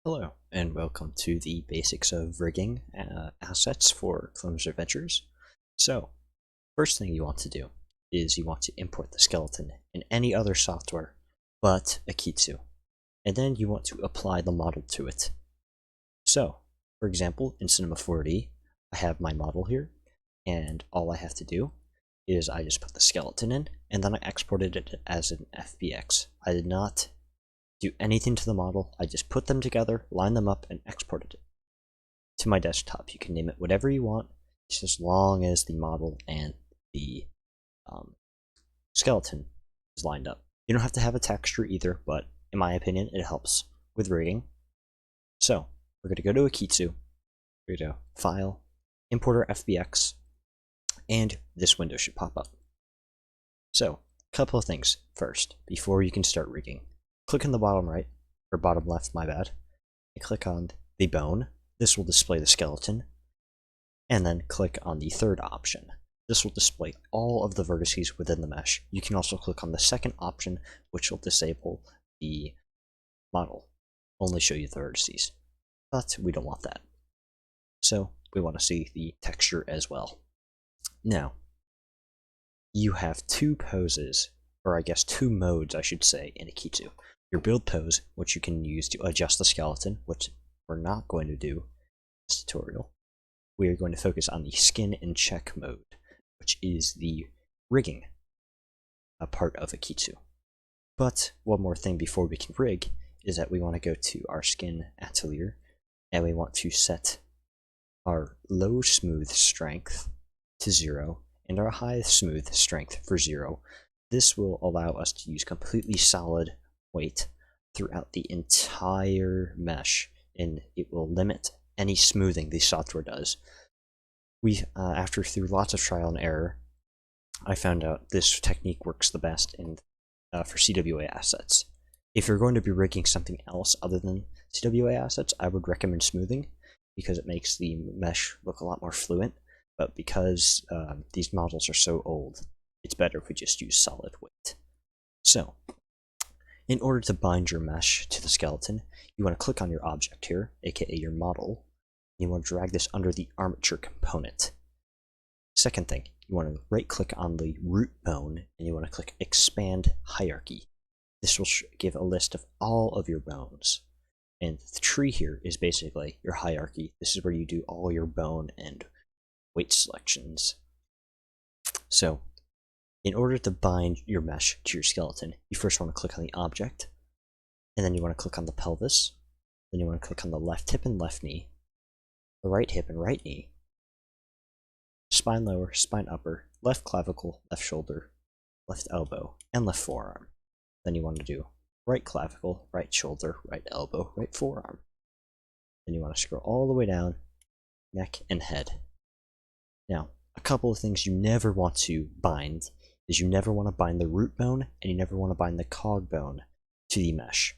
Hello, and welcome to the basics of rigging assets for Cloner's Adventures. So, first thing you want to do is you want to import the skeleton in any other software but Akitsu, and then you want to apply the model to it. So, for example, in Cinema 4D, I have my model here, and all I have to do is I just put the skeleton in, and then I exported it as an FBX. I did not do anything to the model. I just put them together, line them up, and exported it to my desktop. You can name it whatever you want, just as long as the model and the skeleton is lined up. You don't have to have a texture either, but in my opinion, it helps with rigging. So we're going to go to Akitsu, we're going to File, Import our FBX, and this window should pop up. So, a couple of things first, before you can start rigging. Click on the bottom right, or bottom left, my bad, and click on the bone. This will display the skeleton, and then click on the third option. This will display all of the vertices within the mesh. You can also click on the second option, which will disable the model, only show you the vertices, but we don't want that. So we want to see the texture as well. Now, you have two poses, or I guess two modes I should say, in Akitsu. Your build pose, which you can use to adjust the skeleton, which we're not going to do in this tutorial. We are going to focus on the skin and check mode, which is the rigging part of Akitsu. But one more thing before we can rig is that we want to go to our skin atelier, and we want to set our low smooth strength to 0 and our high smooth strength for 0. This will allow us to use completely solid weight throughout the entire mesh, and it will limit any smoothing the software does. After through lots of trial and error, I found out this technique works the best for CWA assets. If you're going to be rigging something else other than CWA assets, I would recommend smoothing, because it makes the mesh look a lot more fluent, but because these models are so old, it's better if we just use solid weight. So, in order to bind your mesh to the skeleton, you want to click on your object here, aka your model, and you want to drag this under the armature component. Second thing, you want to right click on the root bone, and you want to click Expand Hierarchy. This will give a list of all of your bones. And the tree here is basically your hierarchy. This is where you do all your bone and weight selections. So, in order to bind your mesh to your skeleton, you first want to click on the object, and then you want to click on the pelvis, then you want to click on the left hip and left knee, the right hip and right knee, spine lower, spine upper, left clavicle, left shoulder, left elbow, and left forearm. Then you want to do right clavicle, right shoulder, right elbow, right forearm. Then you want to scroll all the way down, neck and head. Now, a couple of things you never want to bind is you never want to bind the root bone, and you never want to bind the cog bone to the mesh.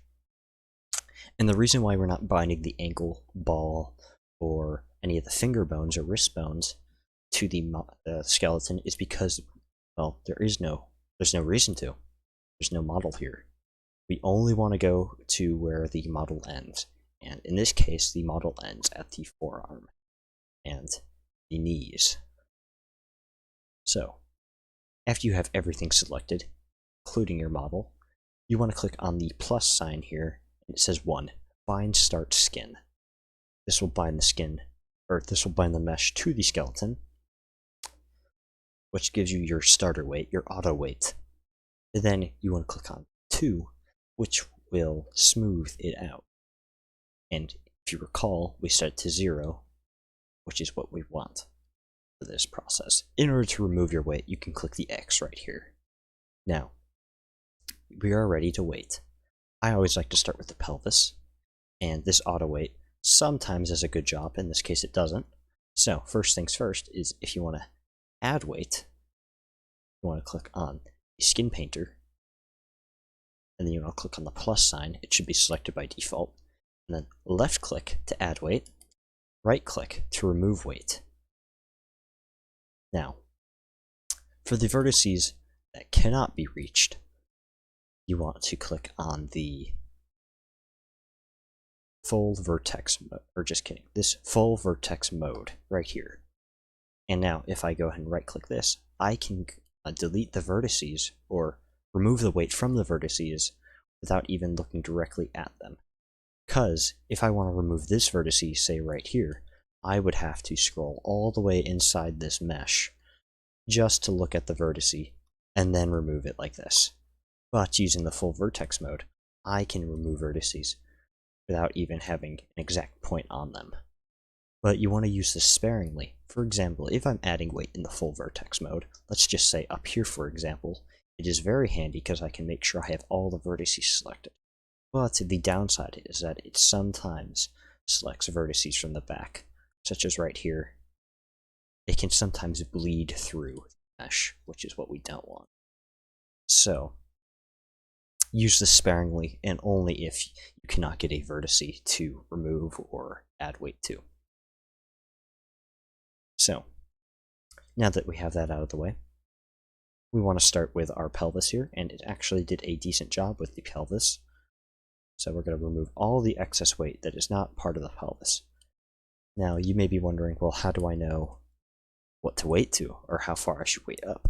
And the reason why we're not binding the ankle, ball, or any of the finger bones or wrist bones to the skeleton is because, well, there's no reason to. There's no model here. We only want to go to where the model ends, and in this case, the model ends at the forearm and the knees. So, after you have everything selected, including your model, you want to click on the plus sign here, and it says 1, Bind Start Skin. This will bind the skin, or this will bind the mesh to the skeleton, which gives you your starter weight, your auto weight. And then you want to click on 2, which will smooth it out. And if you recall, we set it to 0, which is what we want for this process. In order to remove your weight, you can click the X right here. Now, we are ready to weight. I always like to start with the pelvis, and this auto weight sometimes does a good job. In this case, it doesn't. So, first things first is if you want to add weight, you want to click on the skin painter, and then you want to click on the plus sign. It should be selected by default, and then left click to add weight, right click to remove weight. Now, for the vertices that cannot be reached, you want to click on the full vertex, or just kidding, this full vertex mode right here. And now if I go ahead and right click this, I can delete the vertices or remove the weight from the vertices without even looking directly at them. Because if I want to remove this vertice, say right here, I would have to scroll all the way inside this mesh just to look at the vertice and then remove it like this. But using the full vertex mode, I can remove vertices without even having an exact point on them. But you want to use this sparingly. For example, if I'm adding weight in the full vertex mode, let's just say up here for example, it is very handy because I can make sure I have all the vertices selected. But the downside is that it sometimes selects vertices from the back, such as right here. It can sometimes bleed through the mesh, which is what we don't want. So, use this sparingly and only if you cannot get a vertice to remove or add weight to. So, now that we have that out of the way, we want to start with our pelvis here, and it actually did a decent job with the pelvis. So we're going to remove all the excess weight that is not part of the pelvis. Now, you may be wondering, well, how do I know what to weight to, or how far I should weight up?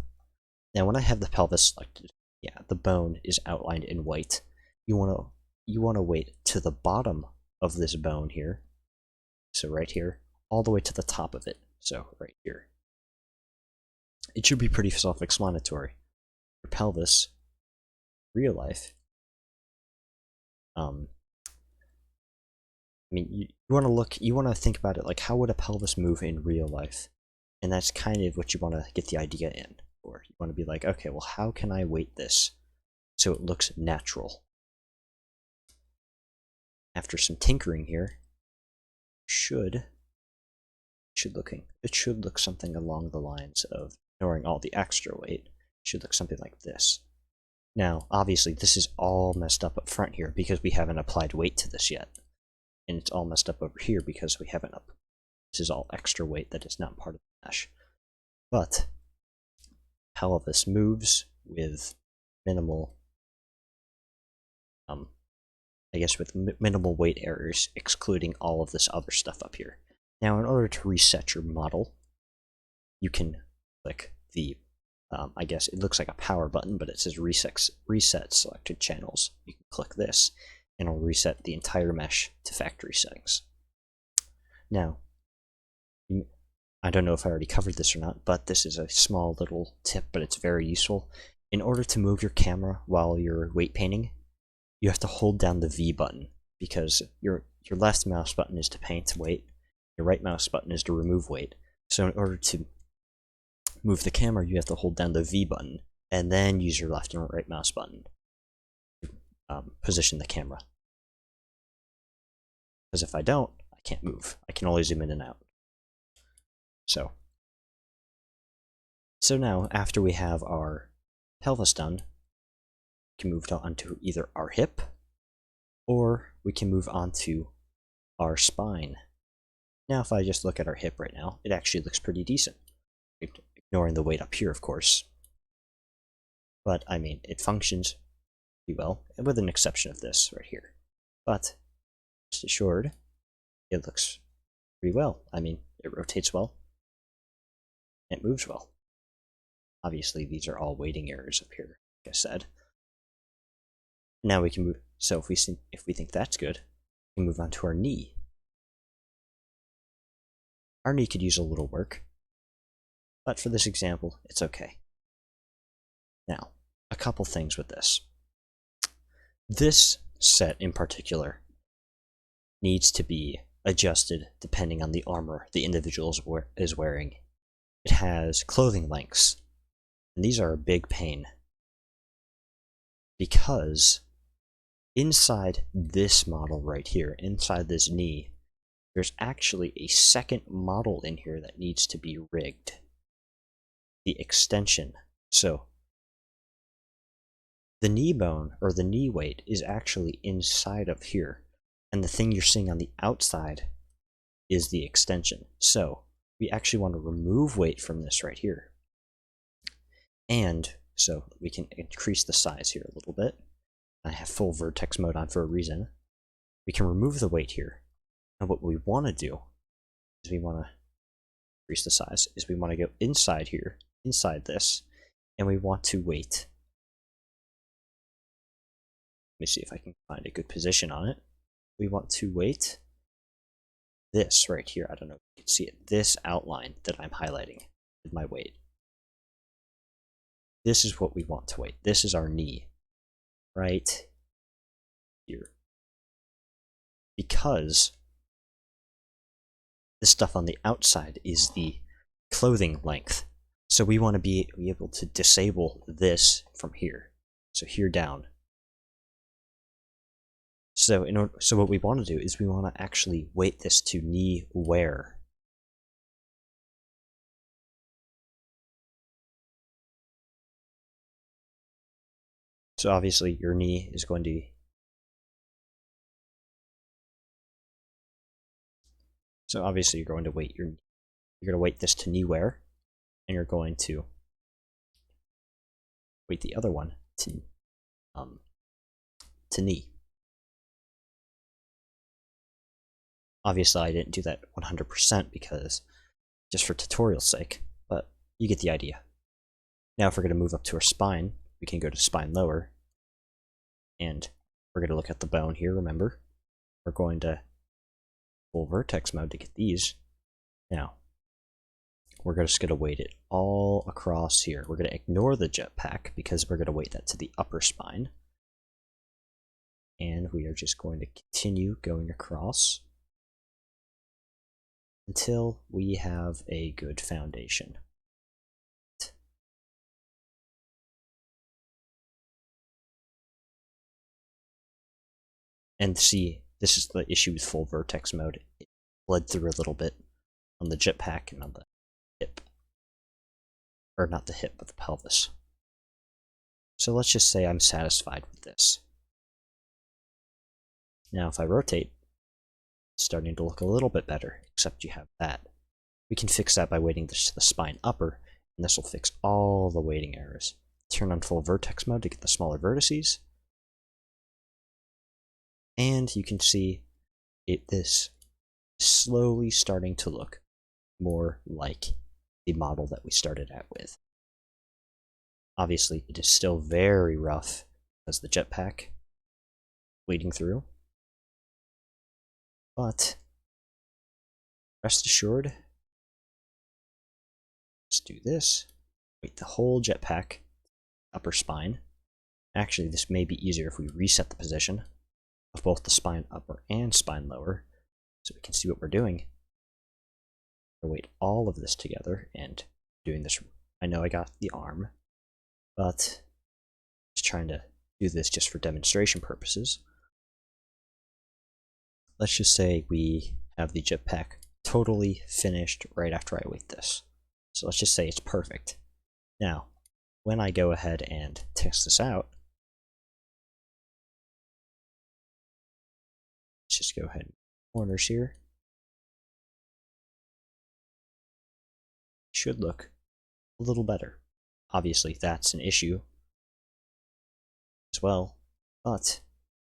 Now, when I have the pelvis selected, yeah, the bone is outlined in white. You want to weight to the bottom of this bone here, so right here, all the way to the top of it, so right here. It should be pretty self-explanatory. Your pelvis, real life, I mean, you want to think about it like, how would a pelvis move in real life? And that's kind of what you want to get the idea in. Or you want to be like, okay, well, how can I weight this so it looks natural? After some tinkering here, it should look something along the lines of, ignoring all the extra weight, it should look something like this. Now, obviously, this is all messed up front here because we haven't applied weight to this yet. And it's all messed up over here because we haven't this is all extra weight that is not part of the mesh. But pelvis moves with minimal, with minimal weight errors, excluding all of this other stuff up here. Now, in order to reset your model, you can click the, it looks like a power button, but it says reset selected channels. You can click this, and it'll reset the entire mesh to factory settings. Now, I don't know if I already covered this or not, but this is a small little tip, but it's very useful. In order to move your camera while you're weight painting, you have to hold down the V button, because your left mouse button is to paint weight, your right mouse button is to remove weight. So in order to move the camera, you have to hold down the V button, and then use your left and right mouse button to position the camera. Because if I don't, I can't move. I can only zoom in and out. So now, after we have our pelvis done, we can move on to either our hip, or we can move on to our spine. Now, if I just look at our hip right now, it actually looks pretty decent. Ignoring the weight up here, of course. But, I mean, it functions pretty well, with an exception of this right here. But, rest assured, it looks pretty well. I mean, it rotates well. It moves well. Obviously, these are all weighting errors up here, like I said. Now we can move. So if we think that's good, we can move on to our knee. Our knee could use a little work, but for this example, it's okay. Now, a couple things with this. This set in particular needs to be adjusted depending on the armor the individual is wearing. It has clothing lengths, and these are a big pain, because inside this model right here, inside this knee, there's actually a second model in here that needs to be rigged. The extension. So, the knee bone, or the knee weight, is actually inside of here, and the thing you're seeing on the outside is the extension. So, we actually want to remove weight from this right here. And so we can increase the size here a little bit. I have full vertex mode on for a reason. we can remove the weight here. And what we want to do is we want to increase the size, is we want to go inside here, inside this, and we want to weight. Let me see if I can find a good position on it. We want to weight this right here. I don't know if you can see it. This outline that I'm highlighting with my weight. This is what we want to weight. This is our knee right here. Because the stuff on the outside is the clothing length. So we want to be able to disable this from here. So here down. So what we want to do is we want to actually weight this to knee wear. So obviously your knee is going to you're going to weight this to knee wear, and you're going to weight the other one to knee. Obviously I didn't do that 100% because just for tutorial's sake, but you get the idea. Now if we're going to move up to our spine, we can go to spine lower, and we're going to look at the bone here, remember? We're going to full vertex mode to get these. Now, we're just going to weight it all across here. We're going to ignore the jetpack because we're going to weight that to the upper spine. And we are just going to continue going across until we have a good foundation. And see, this is the issue with full vertex mode. It bled through a little bit on the jetpack and on the hip. Or not the hip, but the pelvis. So let's just say I'm satisfied with this. Now if I rotate, it's starting to look a little bit better, except you have that. We can fix that by weighting this to the spine upper, and this will fix all the weighting errors. Turn on full vertex mode to get the smaller vertices. And you can see this is slowly starting to look more like the model that we started out with. Obviously, it is still very rough as the jetpack bleeding through. But rest assured, let's do this. Weight the whole jetpack, upper spine. Actually, this may be easier if we reset the position of both the spine upper and spine lower, so we can see what we're doing. I'll weight all of this together, and doing this, I know I got the arm, but just trying to do this just for demonstration purposes. Let's just say we have the jetpack totally finished right after I weight this. So let's just say it's perfect. Now, when I go ahead and test this out, let's just go ahead and corners here. Should look a little better. Obviously, that's an issue as well, but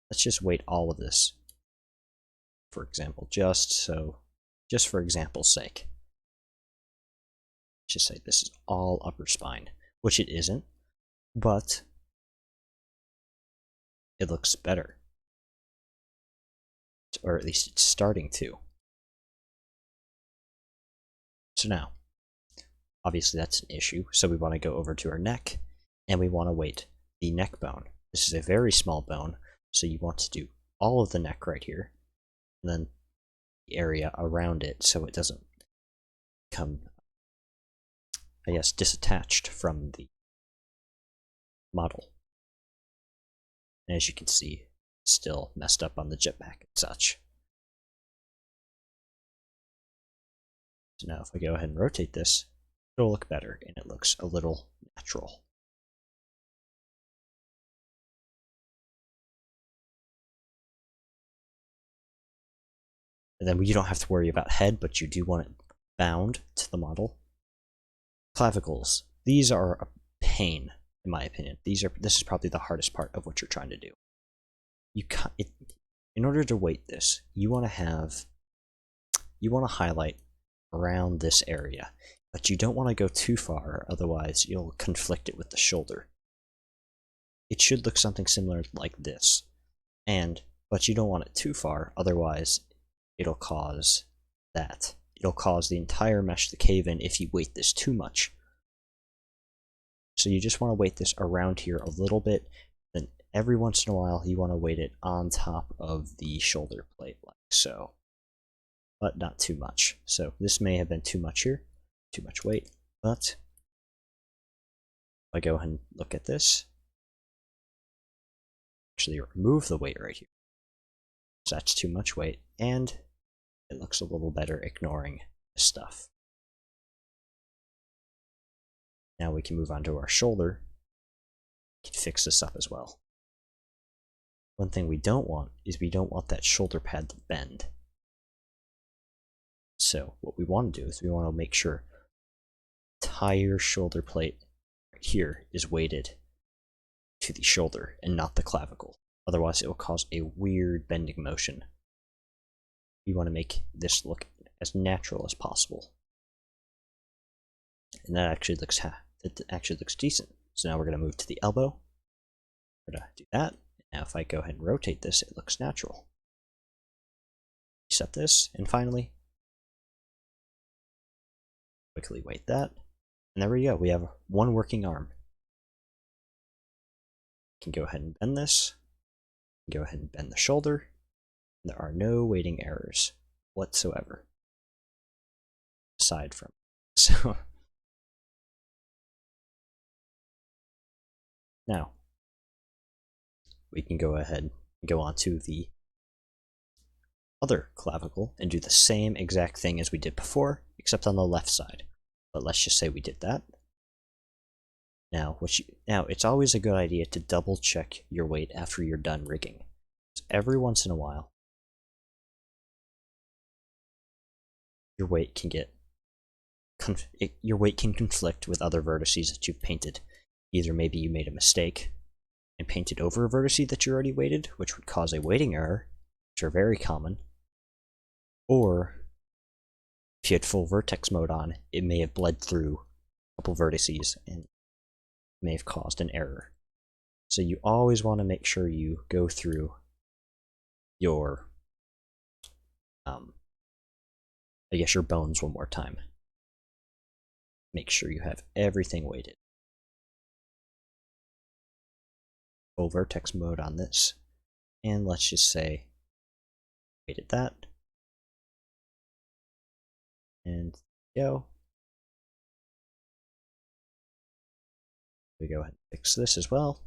let's just weight all of this. For example, just for example's sake, let's just say this is all upper spine, which it isn't, but it looks better. Or at least it's starting to. So now, obviously that's an issue, so we want to go over to our neck, and we want to weight the neck bone. This is a very small bone, so you want to do all of the neck right here, and then the area around it so it doesn't become, I guess, disattached from the model. And as you can see, it's still messed up on the jetpack and such. So now if I go ahead and rotate this, it'll look better, and it looks a little natural. And then you don't have to worry about head, but you do want it bound to the model. Clavicles. These are a pain, in my opinion. This is probably the hardest part of what you're trying to do. in order to weight this, you want to highlight around this area, but you don't want to go too far, otherwise you'll conflict it with the shoulder. It should look something similar like this, but you don't want it too far, otherwise it'll cause that. It'll cause the entire mesh to cave in if you weight this too much. So you just want to weight this around here a little bit, then every once in a while you want to weight it on top of the shoulder plate like so. But not too much. So this may have been too much here, too much weight, but if I go ahead and look at this, actually remove the weight right here. So that's too much weight, and it looks a little better ignoring this stuff. Now we can move on to our shoulder. We can fix this up as well. One thing we don't want is we don't want that shoulder pad to bend. So what we want to do is we want to make sure the entire shoulder plate right here is weighted to the shoulder and not the clavicle. Otherwise it will cause a weird bending motion. You want to make this look as natural as possible. And that actually looks decent. So now we're going to move to the elbow. We're going to do that. Now if I go ahead and rotate this, it looks natural. Set this, and finally, quickly weight that. And there we go, we have one working arm. You can go ahead and bend this. Go ahead and bend the shoulder. There are no weighting errors whatsoever. Aside from so now we can go ahead and go on to the other clavicle and do the same exact thing as we did before, except on the left side. But let's just say we did that. Now it's always a good idea to double check your weight after you're done rigging. So every once in a while, your weight can conflict with other vertices that you've painted. Either maybe you made a mistake and painted over a vertice that you already weighted, which would cause a weighting error, which are very common, or if you had full vertex mode on, it may have bled through a couple vertices and may have caused an error. So you always want to make sure you go through your your bones one more time. Make sure you have everything weighted. Full vertex mode on this, and let's just say weighted that, and go. We go ahead and fix this as well.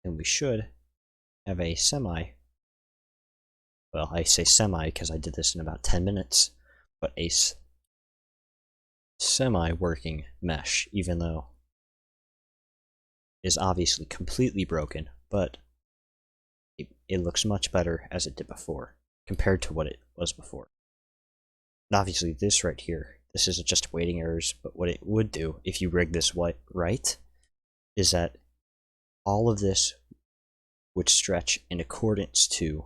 And we should have a well, I say semi because I did this in about 10 minutes, but a semi-working mesh, even though it is obviously completely broken, but it looks much better as it did before, compared to what it was before. And obviously this right here, this isn't just weighting errors, but what it would do if you rig this right, is that all of this would stretch in accordance to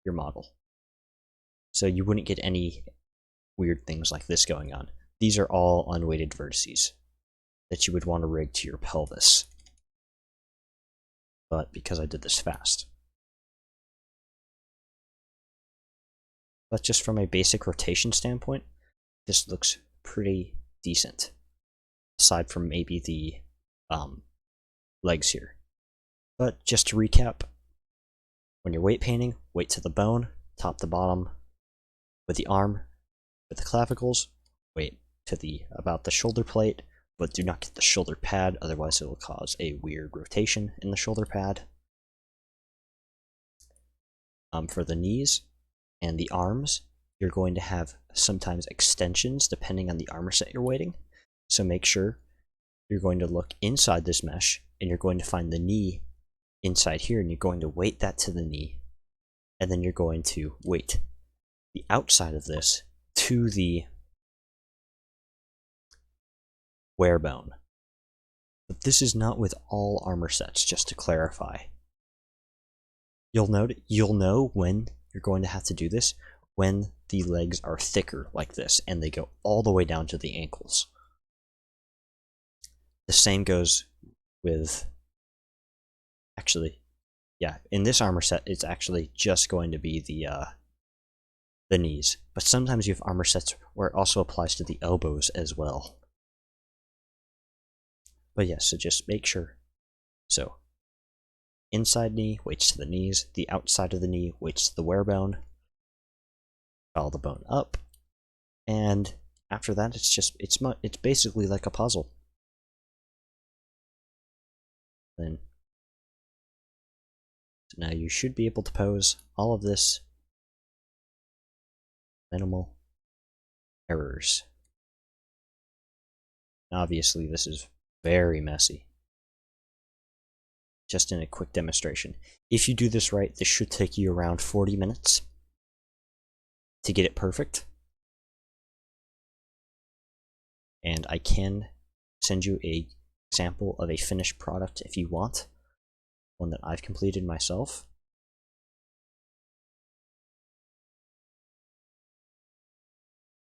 your model. So you wouldn't get any weird things like this going on. These are all unweighted vertices that you would want to rig to your pelvis. But because I did this fast. But just from a basic rotation standpoint, this looks pretty decent. Aside from maybe the legs here. But just to recap, when you're weight painting, weight to the bone, top to bottom. With the arm, with the clavicles, weight to about the shoulder plate, but do not get the shoulder pad, otherwise it will cause a weird rotation in the shoulder pad. For the knees and the arms, you're going to have sometimes extensions depending on the armor set you're weighting. So make sure you're going to look inside this mesh and you're going to find the knee inside here, and you're going to weight that to the knee, and then you're going to weight the outside of this to the wear bone. But this is not with all armor sets, just to clarify. You'll know when you're going to have to do this when the legs are thicker like this and they go all the way down to the ankles. The same goes with, actually, yeah, in this armor set it's actually just going to be the knees, but sometimes you have armor sets where it also applies to the elbows as well. But yes, so just make sure. So inside knee weights to the knees, the outside of the knee weights to the wear bone. Follow the bone up, and after that it's basically like a puzzle. Then so now you should be able to pose all of this. Minimal errors. Obviously this is very messy. Just in a quick demonstration. If you do this right, this should take you around 40 minutes to get it perfect. And I can send you an example of a finished product if you want, one that I've completed myself.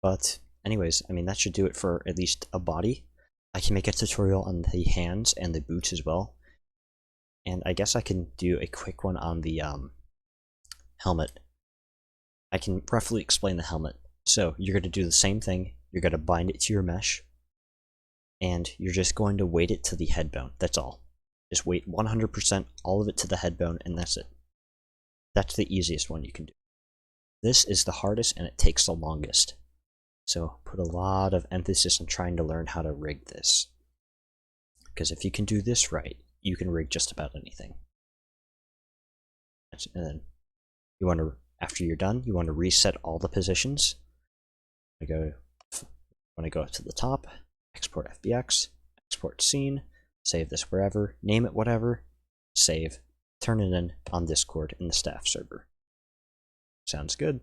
But anyways, I mean, that should do it for at least a body. I can make a tutorial on the hands and the boots as well. And I guess I can do a quick one on the helmet. I can roughly explain the helmet. So you're going to do the same thing. You're going to bind it to your mesh. And you're just going to weight it to the head bone. That's all. Just weight 100% all of it to the head bone, and that's it. That's the easiest one you can do. This is the hardest, and it takes the longest. So put a lot of emphasis on trying to learn how to rig this. Because if you can do this right, you can rig just about anything. And then you want to, after you're done, you want to reset all the positions. I want to go up to the top, export FBX, export scene, save this wherever, name it whatever, save, turn it in on Discord in the staff server. Sounds good.